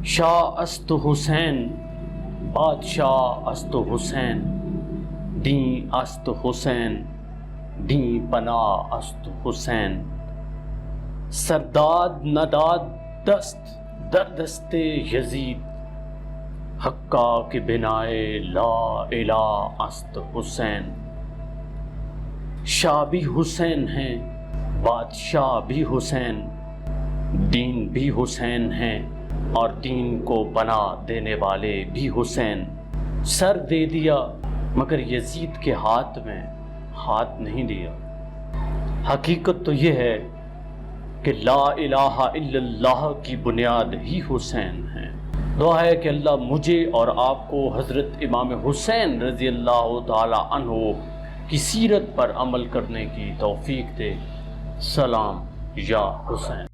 शाह अस्त हुसैन बादशा अस्त हुसैन दी अस्त हुसैन दी पना अस्त हुसैन सरदाद नदाद दस्त दर दस्ते यजीद हक्का के बिनाए ला इला अस्त हुसैन। शाह भी हुसैन हैं, बादशाह भी हुसैन, दीन भी हुसैन हैं और दीन को बना देने वाले भी हुसैन। सर दे दिया मगर यजीद के हाथ में हाथ नहीं दिया। हकीकत तो ये है कि ला इलाहा इल्लल्लाह की बुनियाद ही हुसैन है। दुआ है कि अल्लाह मुझे और आपको हज़रत इमाम हुसैन रज़ी अल्लाह ताला अन्हु की सीरत पर अमल करने की तौफीक दे। सलाम या हुसैन।